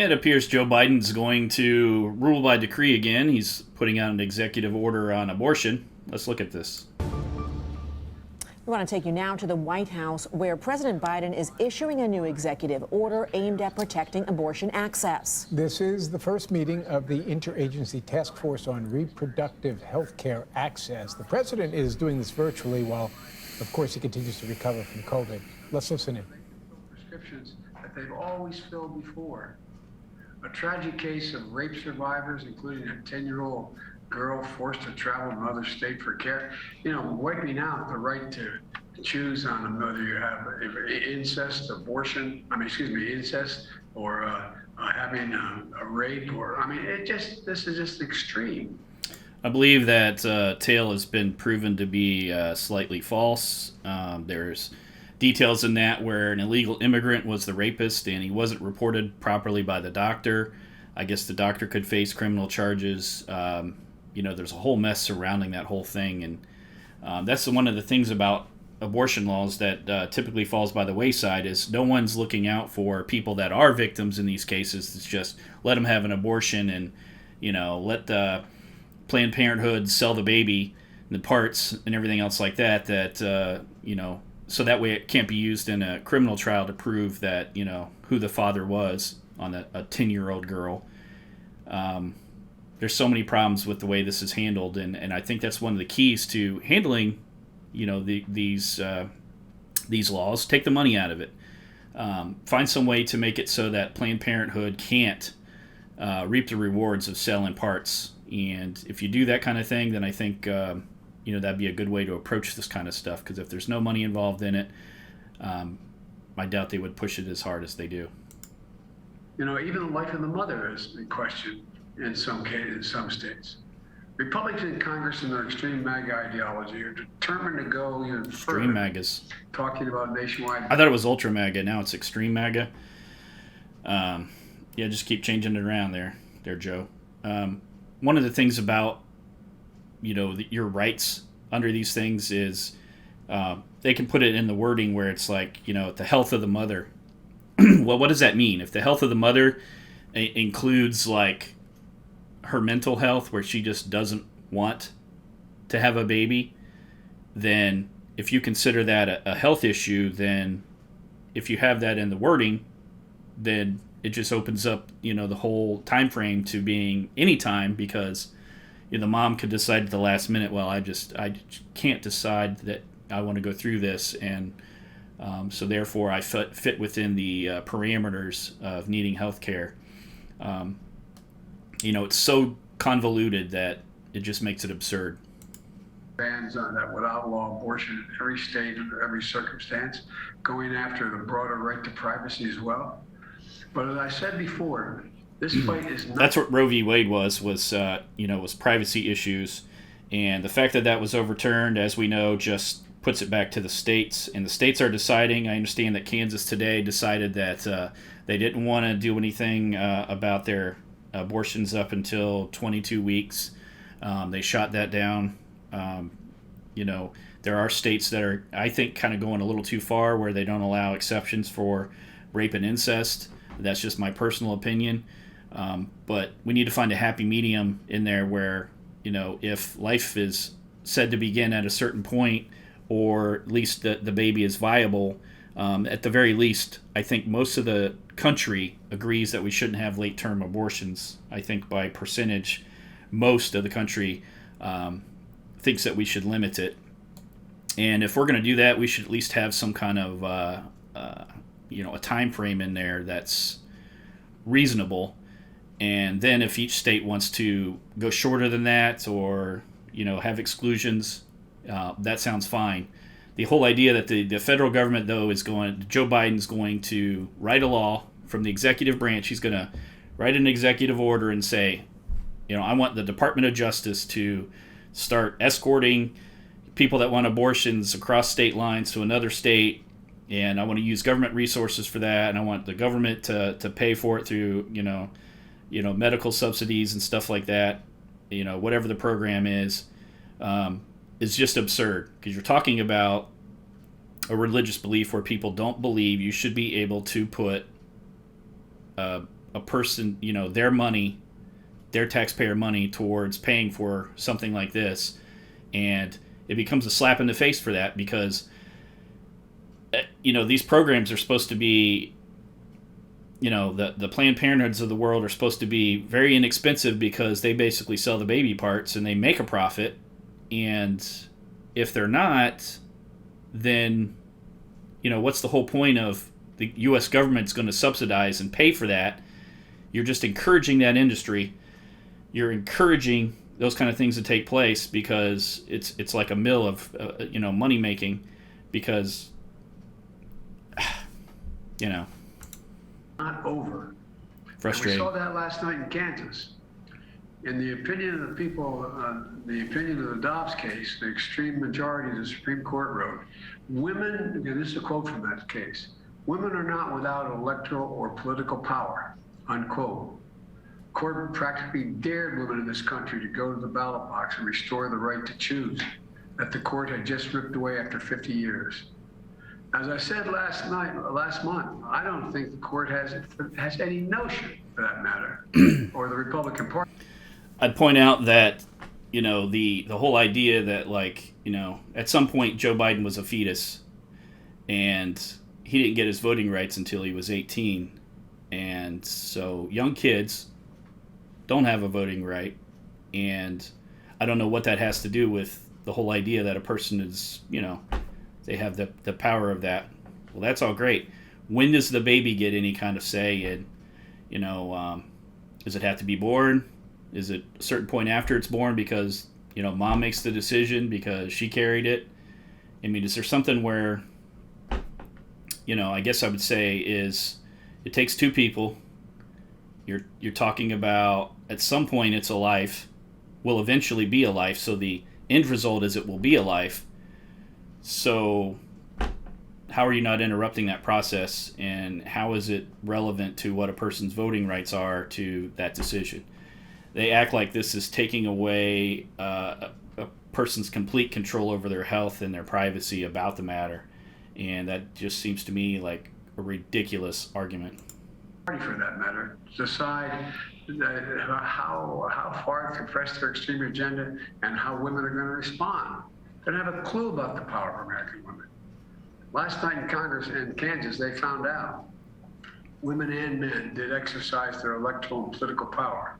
It appears Joe Biden's going to rule by decree again. He's putting out an executive order on abortion. Let's look at this. We want to take you now to the White House, where President Biden is issuing a new executive order aimed at protecting abortion access. This is the first meeting of the Interagency Task Force on Reproductive Health Care Access. The president is doing this virtually while, of course, he continues to recover from COVID. Let's listen in. Prescriptions that they've always filled before. A tragic case of rape survivors, including a 10-year-old girl forced to travel to another state for care, wiping out the right to choose on whether you have incest, incest, or having a rape, this is just extreme. I believe that tale has been proven to be slightly false. There's details in that where an illegal immigrant was the rapist and he wasn't reported properly by the doctor. I guess the doctor could face criminal charges. There's a whole mess surrounding that whole thing, and that's one of the things about abortion laws that typically falls by the wayside is no one's looking out for people that are victims in these cases. It's just let them have an abortion and let the Planned Parenthood sell the baby and the parts and everything else like that so that way it can't be used in a criminal trial to prove that who the father was on a 10-year-old girl. There's so many problems with the way this is handled, and I think that's one of the keys to handling, these laws. Take the money out of it. Find some way to make it so that Planned Parenthood can't reap the rewards of selling parts. And if you do that kind of thing, then I think that'd be a good way to approach this kind of stuff. Because if there's no money involved in it, I doubt they would push it as hard as they do. Even the life of the mother is in question. In some cases, in some states, Republicans in Congress and their extreme MAGA ideology are determined to go even further. Extreme MAGAs. Talking about nationwide. I thought it was Ultra MAGA. Now it's Extreme MAGA. Just keep changing it around there, Joe. One of the things about your rights under these things is they can put it in the wording where it's like the health of the mother. Well, what does that mean? If the health of the mother includes like her mental health, where she just doesn't want to have a baby, then if you consider that a health issue, then if you have that in the wording, then it just opens up the whole time frame to being any time, because the mom could decide at the last minute, well, I just can't decide that I want to go through this, and so therefore I fit within the parameters of needing health care. It's so convoluted that it just makes it absurd. Bans on that would outlaw abortion in every state under every circumstance, going after the broader right to privacy as well. But as I said before, this fight is not... That's what Roe v. Wade was privacy issues. And the fact that was overturned, as we know, just puts it back to the states. And the states are deciding. I understand that Kansas today decided that they didn't want to do anything about their abortions up until 22 weeks. They shot that down. There are states that are, I think, kind of going a little too far where they don't allow exceptions for rape and incest. That's just my personal opinion. But we need to find a happy medium in there where, if life is said to begin at a certain point, or at least the baby is viable, at the very least, I think most of the country agrees that we shouldn't have late-term abortions. I think by percentage, most of the country thinks that we should limit it. And if we're going to do that, we should at least have some kind of a time frame in there that's reasonable. And then if each state wants to go shorter than that, or have exclusions, that sounds fine. The whole idea that the federal government, though, Joe Biden's going to write a law from the executive branch. He's going to write an executive order and say, I want the Department of Justice to start escorting people that want abortions across state lines to another state, and I want to use government resources for that, and I want the government to pay for it through, medical subsidies and stuff like that. Whatever the program is just absurd, because you're talking about a religious belief where people don't believe you should be able to put a a person, their money, their taxpayer money towards paying for something like this. And it becomes a slap in the face for that because, these programs are supposed to be, the Planned Parenthoods of the world are supposed to be very inexpensive because they basically sell the baby parts and they make a profit. And if they're not, then, what's the whole point of the U.S. government's going to subsidize and pay for that? You're just encouraging that industry. You're encouraging those kind of things to take place because it's like a mill of money making because not over. Frustrating. And we saw that last night in Kansas. In the opinion of the people, the opinion of the Dobbs case, the extreme majority of the Supreme Court wrote, women, and this is a quote from that case, women are not without electoral or political power, unquote. Court practically dared women in this country to go to the ballot box and restore the right to choose that the court had just ripped away after 50 years. As I said last month, I don't think the court has any notion, for that matter, or the Republican Party. I'd point out that, the whole idea that, at some point Joe Biden was a fetus and he didn't get his voting rights until he was 18. And so young kids don't have a voting right. And I don't know what that has to do with the whole idea that a person is, they have the power of that. Well, that's all great. When does the baby get any kind of say in, does it have to be born? Is it a certain point after it's born because, mom makes the decision because she carried it? I mean, is there something where, I guess I would say is it takes two people. You're talking about at some point it's a life, will eventually be a life. So the end result is it will be a life. So how are you not interrupting that process, and how is it relevant to what a person's voting rights are to that decision? They act like this is taking away a person's complete control over their health and their privacy about the matter, and that just seems to me like a ridiculous argument. For that matter, decide how far to press their extreme agenda and how women are going to respond. They don't have a clue about the power of American women. Last night in Congress in Kansas, they found out women and men did exercise their electoral and political power.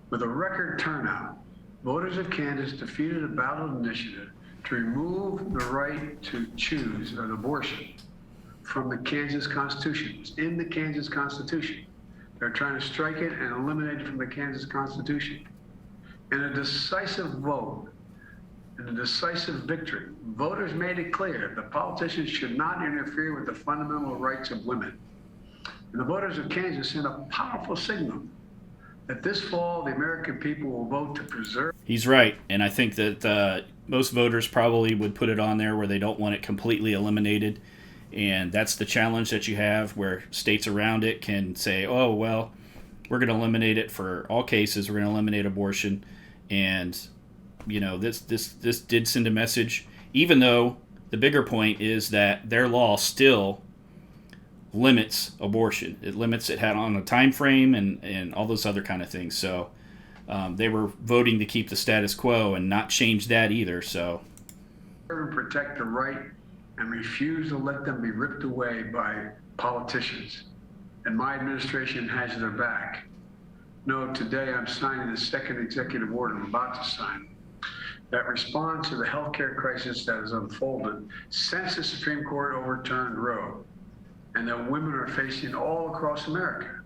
With a record turnout, voters of Kansas defeated a ballot initiative to remove the right to choose an abortion from the Kansas Constitution. It's in the Kansas Constitution. They're trying to strike it and eliminate it from the Kansas Constitution. In a decisive vote, in a decisive victory, voters made it clear that politicians should not interfere with the fundamental rights of women. And the voters of Kansas sent a powerful signal that this fall the American people will vote to preserve. He's right, and I think that most voters probably would put it on there where they don't want it completely eliminated. And that's the challenge that you have, where states around it can say, oh, well, we're going to eliminate it for all cases. We're going to eliminate abortion. And, this did send a message, even though the bigger point is that their law still limits abortion. It limits it on a time frame and all those other kind of things. So they were voting to keep the status quo and not change that either. So protect the right and refuse to let them be ripped away by politicians. And my administration has their back. No, today I'm signing the second executive order I'm about to sign that responds to the healthcare crisis that has unfolded since the Supreme Court overturned Roe and that women are facing all across America.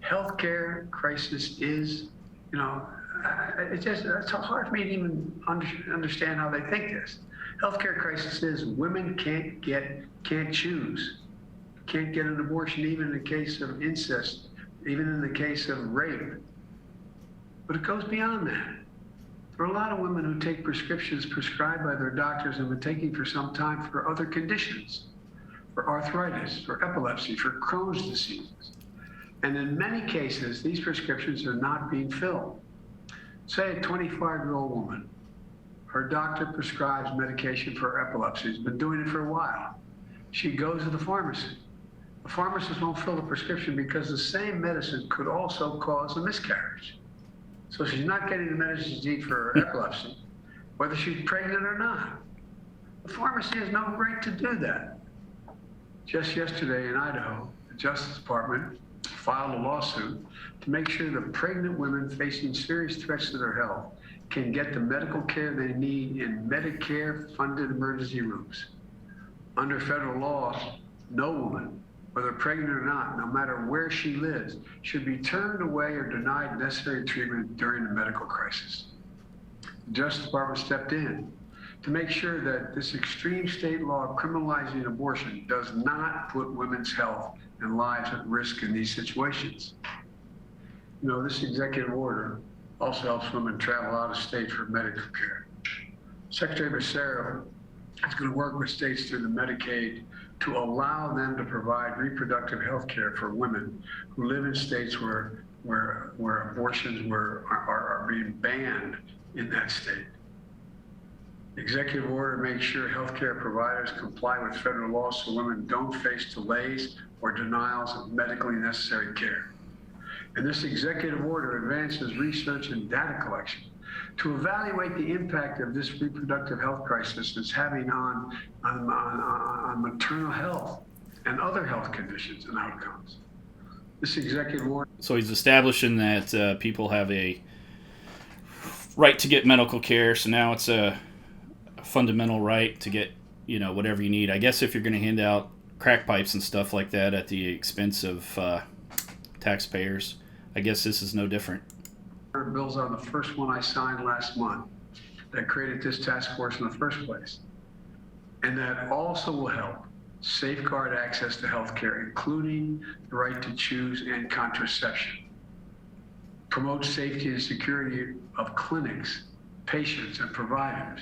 Healthcare crisis is, it's hard for me to even understand how they think this. Healthcare crisis is women can't choose, can't get an abortion even in the case of incest, even in the case of rape. But it goes beyond that. There are a lot of women who take prescriptions prescribed by their doctors and have been taking for some time for other conditions, for arthritis, for epilepsy, for Crohn's diseases. And in many cases, these prescriptions are not being filled. Say a 25-year-old woman, her doctor prescribes medication for epilepsy. She's been doing it for a while. She goes to the pharmacy. The pharmacist won't fill the prescription because the same medicine could also cause a miscarriage. So she's not getting the medicine she needs for her epilepsy, whether she's pregnant or not. The pharmacy has no right to do that. Just yesterday in Idaho, the Justice Department filed a lawsuit to make sure that pregnant women facing serious threats to their health can get the medical care they need in Medicare-funded emergency rooms. Under federal law, no woman, whether pregnant or not, no matter where she lives, should be turned away or denied necessary treatment during a medical crisis. The Justice Department stepped in to make sure that this extreme state law criminalizing abortion does not put women's health and lives at risk in these situations. You know, this executive order also helps women travel out of state for medical care. Secretary Becerra is going to work with states through the Medicaid to allow them to provide reproductive health care for women who live in states where abortions are being banned in that state. The executive order makes sure healthcare providers comply with federal laws so women don't face delays or denials of medically necessary care. And this executive order advances research and data collection to evaluate the impact of this reproductive health crisis is having on maternal health and other health conditions and outcomes. This executive order. So he's establishing that people have a right to get medical care. So now it's a fundamental right to get, whatever you need. I guess if you're going to hand out crack pipes and stuff like that at the expense of taxpayers, I guess this is no different. Bills are the first one I signed last month that created this task force in the first place. And that also will help safeguard access to health care, including the right to choose and contraception. Promote safety and security of clinics, patients, and providers.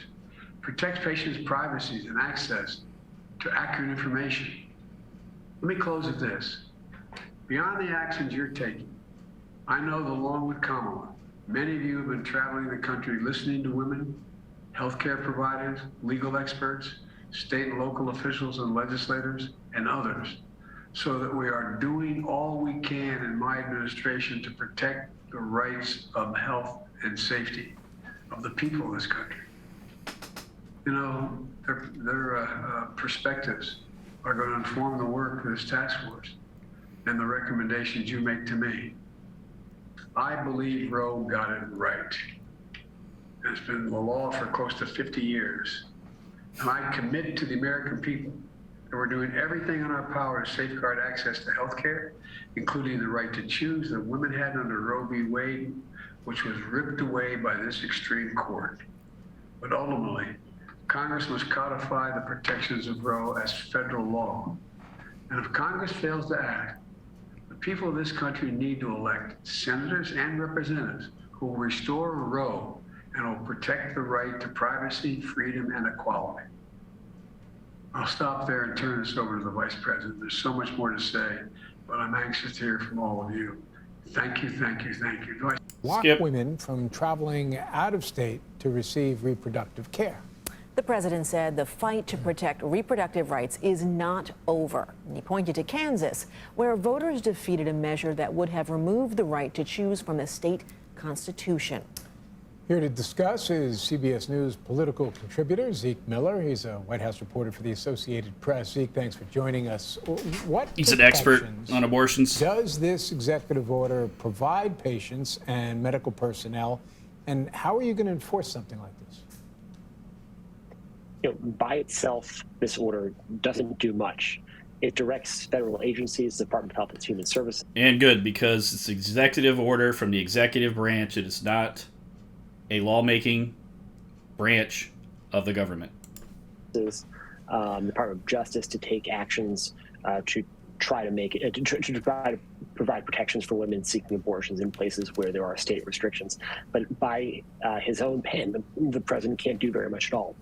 Protect patients' privacy and access to accurate information. Let me close with this. Beyond the actions you're taking, I know that along with Kamala, many of you have been traveling the country listening to women, healthcare providers, legal experts, state and local officials and legislators, and others, so that we are doing all we can in my administration to protect the rights of health and safety of the people of this country. Their perspectives are going to inform the work of this task force and the recommendations you make to me. I believe Roe got it right. It's been the law for close to 50 years. And I commit to the American people that we're doing everything in our power to safeguard access to health care, including the right to choose that women had under Roe v. Wade, which was ripped away by this extreme court. But ultimately, Congress must codify the protections of Roe as federal law. And if Congress fails to act, the people of this country need to elect senators and representatives who will restore Roe and will protect the right to privacy, freedom, and equality. I'll stop there and turn this over to the Vice President. There's so much more to say, but I'm anxious to hear from all of you. Thank you, thank you, thank you. Block women from traveling out of state to receive reproductive care. The president said the fight to protect reproductive rights is not over. And he pointed to Kansas, where voters defeated a measure that would have removed the right to choose from the state constitution. Here to discuss is CBS News political contributor Zeke Miller. He's a White House reporter for the Associated Press. Zeke, thanks for joining us. He's an expert on abortions. Does this executive order provide patients and medical personnel, and how are you going to enforce something like this? By itself, this order doesn't do much. It directs federal agencies, the Department of Health and Human Services. And good, because it's an executive order from the executive branch. It is not a lawmaking branch of the government. The Department of Justice to take actions to try to make it, to try to provide protections for women seeking abortions in places where there are state restrictions. But by his own pen, the president can't do very much at all.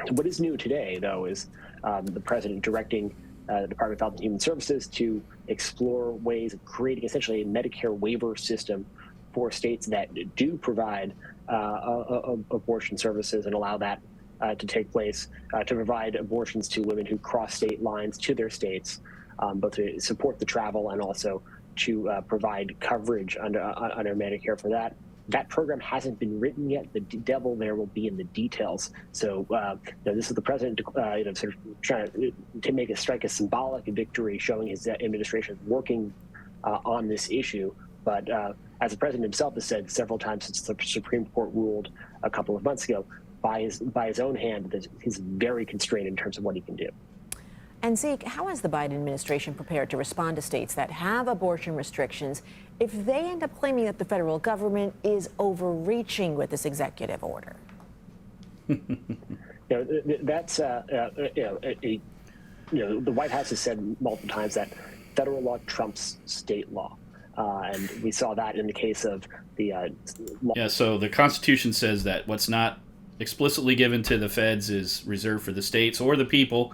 What is new today, though, is the president directing the Department of Health and Human Services to explore ways of creating essentially a Medicare waiver system for states that do provide abortion services and allow that to take place, to provide abortions to women who cross state lines to their states both to support the travel and also to provide coverage under Medicare for that. That program hasn't been written yet. The devil there will be in the details. So this is the president, sort of trying to strike a symbolic victory, showing his administration working on this issue. But as the president himself has said several times since the Supreme Court ruled a couple of months ago, by his own hand, that he's very constrained in terms of what he can do. And Zeke, how is the Biden administration prepared to respond to states that have abortion restrictions if they end up claiming that the federal government is overreaching with this executive order? That's the White House has said multiple times that federal law trumps state law, and we saw that in the case of the law. Yeah. So the Constitution says that what's not explicitly given to the feds is reserved for the states or the people.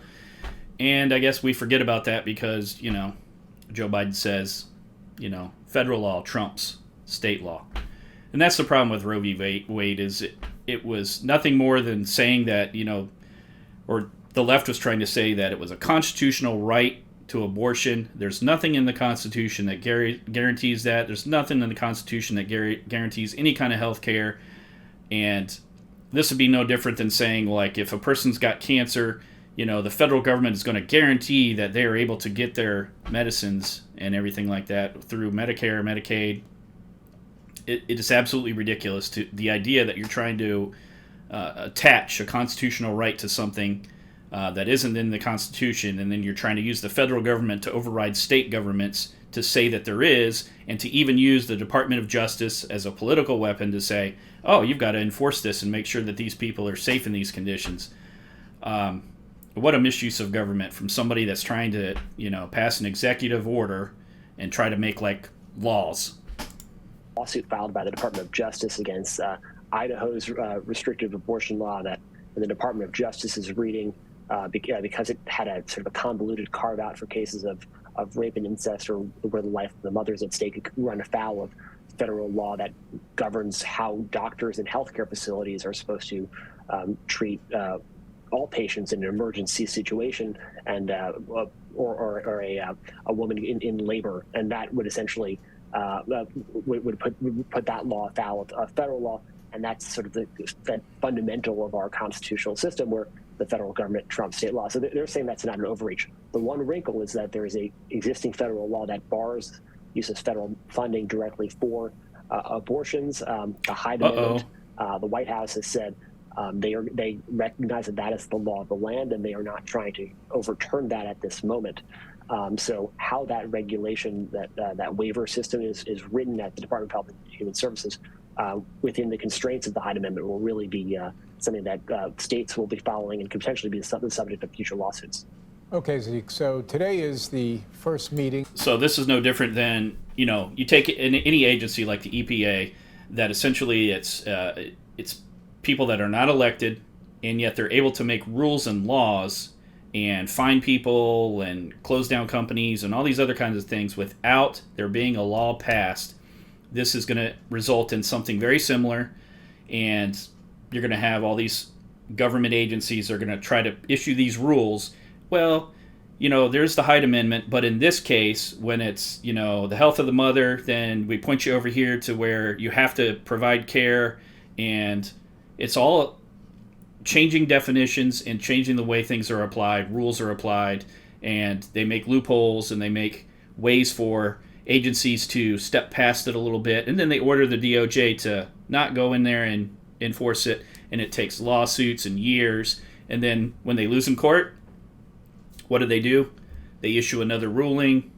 And I guess we forget about that because, Joe Biden says, federal law trumps state law. And that's the problem with Roe v. Wade is it was nothing more than saying that, or the left was trying to say that it was a constitutional right to abortion. There's nothing in the Constitution that guarantees that. There's nothing in the Constitution that guarantees any kind of health care. And this would be no different than saying, like, if a person's got cancer, the federal government is going to guarantee that they are able to get their medicines and everything like that through Medicare, Medicaid. It is absolutely ridiculous to the idea that you're trying to attach a constitutional right to something that isn't in the Constitution, and then you're trying to use the federal government to override state governments to say that there is, and to even use the Department of Justice as a political weapon to say, oh, you've got to enforce this and make sure that these people are safe in these conditions. What a misuse of government from somebody that's trying to, pass an executive order and try to make laws. Lawsuit filed by the Department of Justice against Idaho's restrictive abortion law that the Department of Justice is reading because it had a sort of a convoluted carve out for cases of rape and incest, or where the life of the mother is at stake. It could run afoul of federal law that governs how doctors and healthcare facilities are supposed to treat all patients in an emergency situation, and or a woman in labor, and that would essentially would put that law afoul of federal law, and that's sort of the fundamental of our constitutional system, where the federal government trumps state law. So they're saying that's not an overreach. The one wrinkle is that there is a existing federal law that bars use of federal funding directly for abortions. The Hyde Amendment, the White House has said. They recognize that is the law of the land, and they are not trying to overturn that at this moment. So how that regulation, that waiver system is written at the Department of Health and Human Services within the constraints of the Hyde Amendment will really be something that states will be following and could potentially be the subject of future lawsuits. Okay, Zeke. So today is the first meeting. So this is no different than, you take in any agency like the EPA, that essentially it's people that are not elected, and yet they're able to make rules and laws and fine people and close down companies and all these other kinds of things without there being a law passed. This is going to result in something very similar, and you're going to have all these government agencies are going to try to issue these rules. Well, there's the Hyde Amendment, but in this case, when it's, the health of the mother, then we point you over here to where you have to provide care, and it's all changing definitions and changing the way things are applied, rules are applied, and they make loopholes and they make ways for agencies to step past it a little bit, and then they order the DOJ to not go in there and enforce it, and it takes lawsuits and years, and then when they lose in court, what do? They issue another ruling.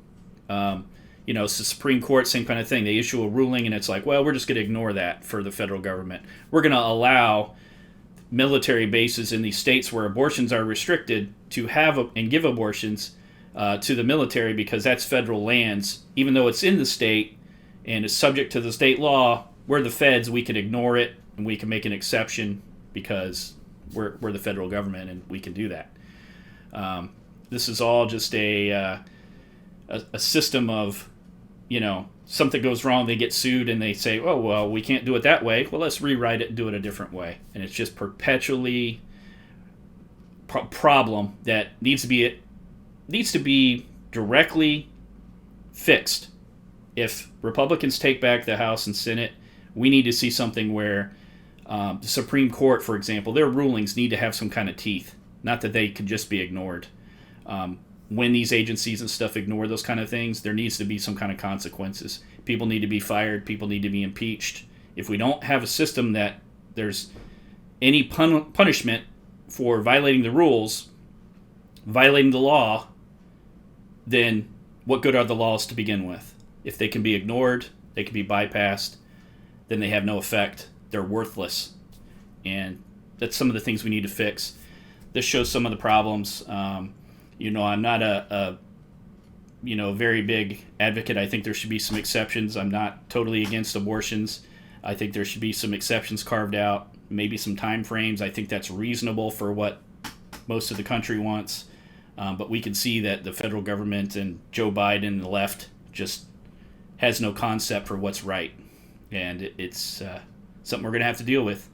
It's the Supreme Court, same kind of thing. They issue a ruling, and it's like, well, we're just going to ignore that for the federal government. We're going to allow military bases in these states where abortions are restricted to have and give abortions to the military because that's federal lands. Even though it's in the state and is subject to the state law, we're the feds. We can ignore it, and we can make an exception because we're the federal government, and we can do that. This is all just a system of, something goes wrong, they get sued, and they say, oh, well, we can't do it that way. Well, let's rewrite it and do it a different way. And it's just perpetually problem that needs to be directly fixed. If Republicans take back the House and Senate, we need to see something where the Supreme Court, for example, their rulings need to have some kind of teeth, not that they could just be ignored. When these agencies and stuff ignore those kind of things, there needs to be some kind of consequences. People need to be fired. People need to be impeached. If we don't have a system that there's any punishment for violating the rules, violating the law, then what good are the laws to begin with? If they can be ignored, they can be bypassed, then they have no effect. They're worthless. And that's some of the things we need to fix. This shows some of the problems. I'm not a very big advocate. I think there should be some exceptions. I'm not totally against abortions. I think there should be some exceptions carved out, maybe some time frames. I think that's reasonable for what most of the country wants. But we can see that the federal government and Joe Biden and the left just has no concept for what's right. And it's something we're going to have to deal with.